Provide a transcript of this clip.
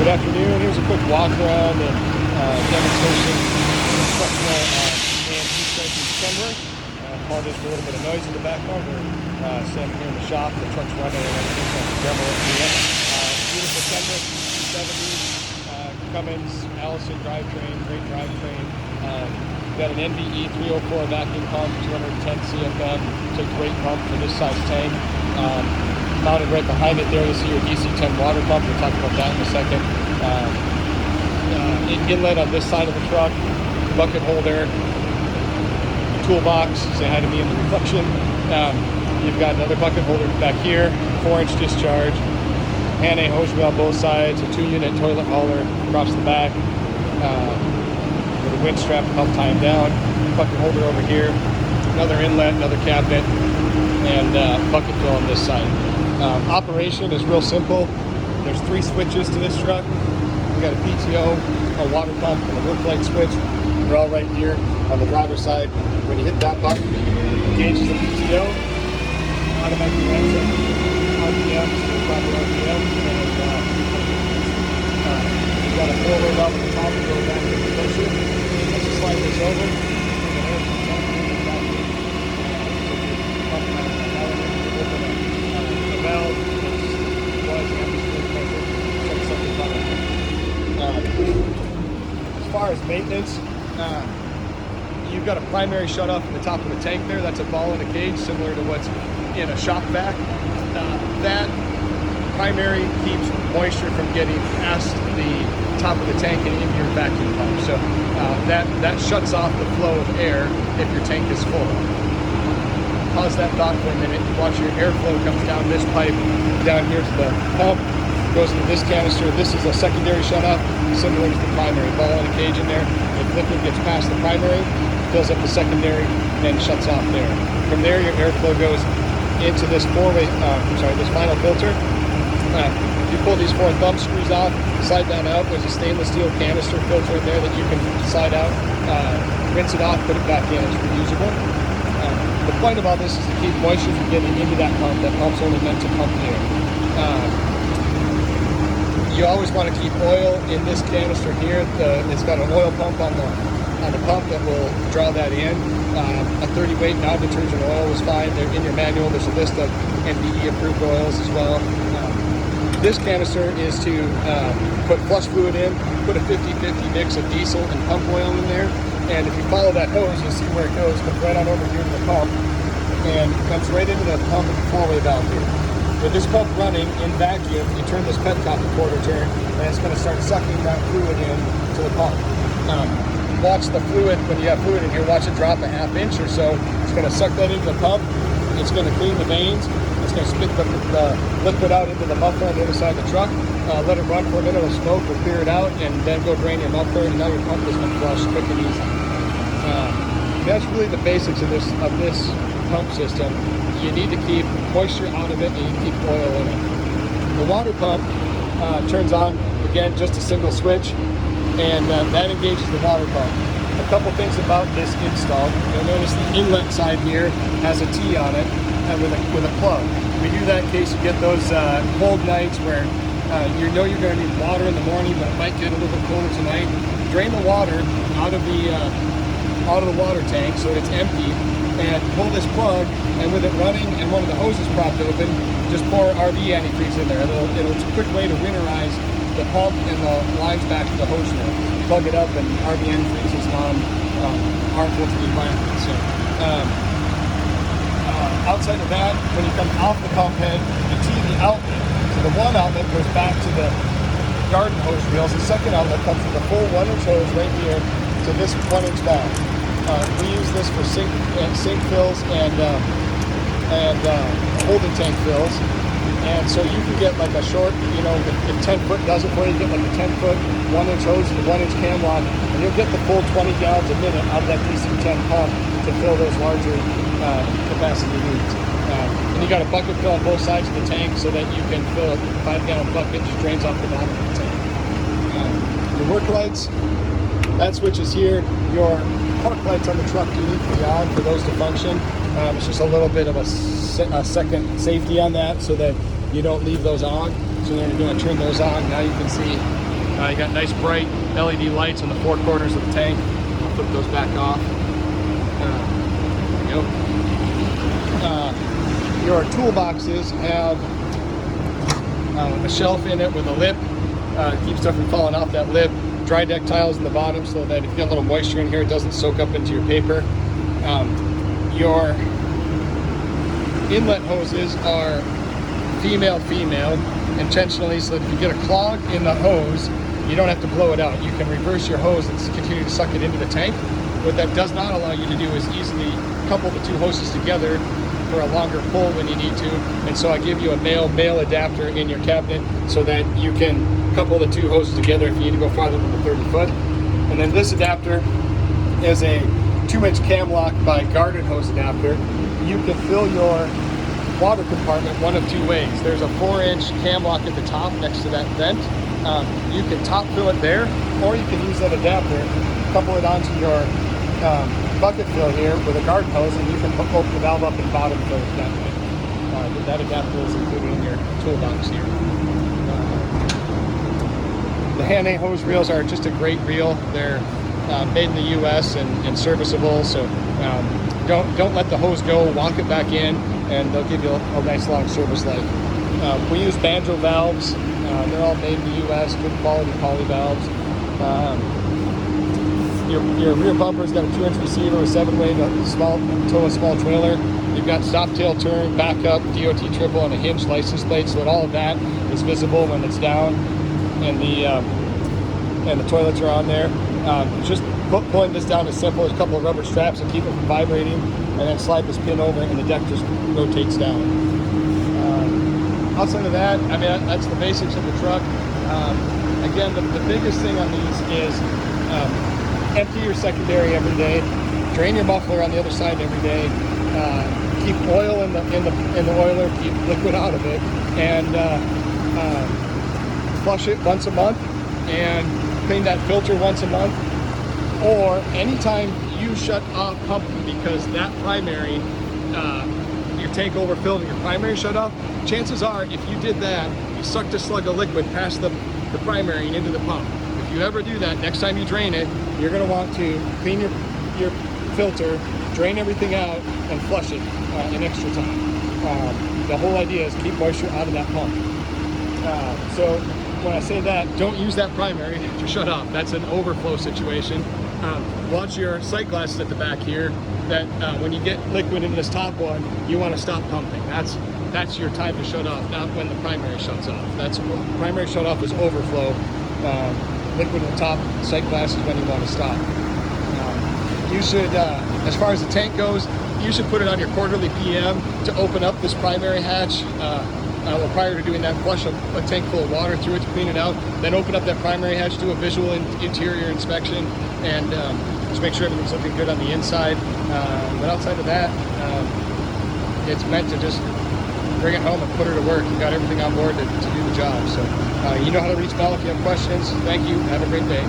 Good afternoon. Here's a quick walk around and demonstration of instructional and heat striking Kenworth. Apologies for a little bit of noise in the background. We're standing here in the shop. The truck's running and everything's on the demo at the end. Beautiful Kenworth, 70s, Cummins, Allison drivetrain, great drivetrain. Got an NVE 304 vacuum pump, 210 CFM. It's a great pump for this size tank. Mounted right behind it there, you'll see your DC-10 water pump. We'll talk about that in a second. Inlet on this side of the truck, bucket holder, toolbox. Say hi to me in the reflection. You've got another bucket holder back here, 4-inch discharge, Hannay hose wheel on both sides, a 2-unit toilet hauler across the back, with a wind strap to help tie them down. Bucket holder over here, another inlet, another cabinet, and bucket fill on this side. Operation is real simple. There's 3 switches to this truck. We got a PTO, a water pump, and a work light switch. They're all right here on the driver's side. When you hit that button, it engages the PTO, automatically runs it, RPM, so the proper RPM, and you've got a 4-way valve at the top to go back to the pusher. Let's just slide this over. As far as maintenance, you've got a primary shutoff at the top of the tank there. That's a ball in a cage, similar to what's in a shop vac. That primary keeps moisture from getting past the top of the tank and into your vacuum pump. So that shuts off the flow of air if your tank is full. Pause that thought for a minute. Watch your airflow comes down this pipe down here to the pump, goes into this canister. This is a secondary shutoff, similar to the primary. Ball in a cage in there. If liquid gets past the primary, fills up the secondary, then shuts off there. From there, your airflow goes into this this vinyl filter. You pull these 4 thumb screws off, slide down out. There's a stainless steel canister filter in there that you can slide out, rinse it off, put it back in. It's reusable. The point of all this is to keep moisture from getting into that pump. That pump's only meant to pump air. You always want to keep oil in this canister here. It's got an oil pump on the pump that will draw that in. A 30 weight non-detergent oil is fine. They're in your manual. There's a list of NVE approved oils as well. This canister is to put flush fluid in, put a 50-50 mix of diesel and pump oil in there. And if you follow that hose, you'll see where it goes. Comes right on over here to the pump and comes right into the pump and 4-way valve here. With this pump running in vacuum, you turn this petcock a quarter turn, and it's going to start sucking that fluid in to the pump. Watch the fluid, when you have fluid in here, watch it drop a 1/2 inch or so. It's going to suck that into the pump. It's going to clean the veins. It's going to spit the liquid out into the muffler on the other side of the truck. Let it run for a minute, it'll smoke, we'll clear it out, and then go drain your muffler, and now your pump is going to flush quick and easy. That's really the basics of this pump system. You need to keep moisture out of it, and you need to keep oil in it. The water pump turns on, again, just a single switch, and that engages the water pump. A couple things about this install. You'll notice the inlet side here has a T on it, and with a plug. We do that in case you get those cold nights where you know you're going to need water in the morning, but it might get a little bit colder tonight. Drain the water out of the water tank so it's empty, and pull this plug, and with it running and one of the hoses propped open, just pour RV antifreeze in there. It's a quick way to winterize the pump and the lines back to the hose there. Plug it up, and RV antifreeze is harmful to the environment. So, outside of that, when you come off the pump head, you tee the outlet. So the one outlet goes back to the garden hose reels. The second outlet comes with a full 1-inch hose right here to this 1-inch valve. We use this for sink fills and holding tank fills. And so you can get like a short, if 10 foot does it for you, get like a 10-foot 1-inch hose and a 1-inch cam lock, and you'll get the full 20 gallons a minute out of that DC-10 pump to fill those larger capacity needs. And you got a bucket fill on both sides of the tank so that you can fill a 5-gallon bucket, just drains off the bottom of the tank. Your work lights, that switch is here. Your park lights on the truck do need to be on for those to function. It's just a little bit of a second safety on that so that you don't leave those on. So then you're going to turn those on. Now you can see You got nice bright LED lights on the four corners of the tank. I'll flip those back off. There we go. Your toolboxes have a shelf in it with a lip. Keep stuff from falling off that lip. Dry deck tiles in the bottom so that if you get a little moisture in here, it doesn't soak up into your paper. Your inlet hoses are female intentionally, so that if you get a clog in the hose, you don't have to blow it out. You can reverse your hose and continue to suck it into the tank. What that does not allow you to do is easily couple the two hoses together for a longer pull when you need to. And so I give you a male adapter in your cabinet so that you can couple the two hoses together if you need to go farther than the 30 foot. And then this adapter is a 2-inch cam lock by Garden hose adapter. You can fill your water compartment one of two ways. There's a 4-inch cam lock at the top next to that vent. You can top fill it there, or you can use that adapter, couple it onto your bucket fill here with a garden hose, and you can open the valve up and bottom fill it that way. That adapter is included in your toolbox here. The Hané hose reels are just a great reel. They're made in the U.S. and serviceable, so don't let the hose go. Walk it back in, and they'll give you a nice long service life. We use Banjo valves. They're all made in the U.S. Good quality poly valves. Your rear bumper's got a 2-inch receiver, a 7-way to tow a small trailer. You've got stop, tail, turn, backup, DOT triple, and a hinge license plate, so that all of that is visible when it's down, and the toilets are on there. Just pulling this down is simple. There's a couple of rubber straps that keep it from vibrating, and then slide this pin over, and the deck just rotates down. Outside of that, I mean, that's the basics of the truck. Again, the biggest thing on these is empty your secondary every day, drain your muffler on the other side every day, keep oil in the oiler, keep liquid out of it, and flush it once a month, and clean that filter once a month. Or anytime you shut off pumping because that primary, your tank overfilled and your primary shut off, chances are if you did that, you sucked a slug of liquid past the primary and into the pump. If you ever do that, next time you drain it, you're going to want to clean your filter, drain everything out, and flush it an extra time. The whole idea is keep moisture out of that pump. So when I say that, don't use that primary to shut off. That's an overflow situation. Watch your sight glasses at the back here, that when you get liquid in this top one, you want to stop pumping. That's your time to shut off, not when the primary shuts off. That's primary shut off is overflow. Liquid in the top, sight glasses when you want to stop. You should, as far as the tank goes, you should put it on your quarterly PM to open up this primary hatch. Well, prior to doing that, flush a tank full of water through it to clean it out. Then open up that primary hatch, do a visual interior inspection, and just make sure everything's looking good on the inside. But outside of that, it's meant to just bring it home and put her to work. You've got everything on board to do the job. So you know how to reach Mel if you have questions. Thank you. Have a great day.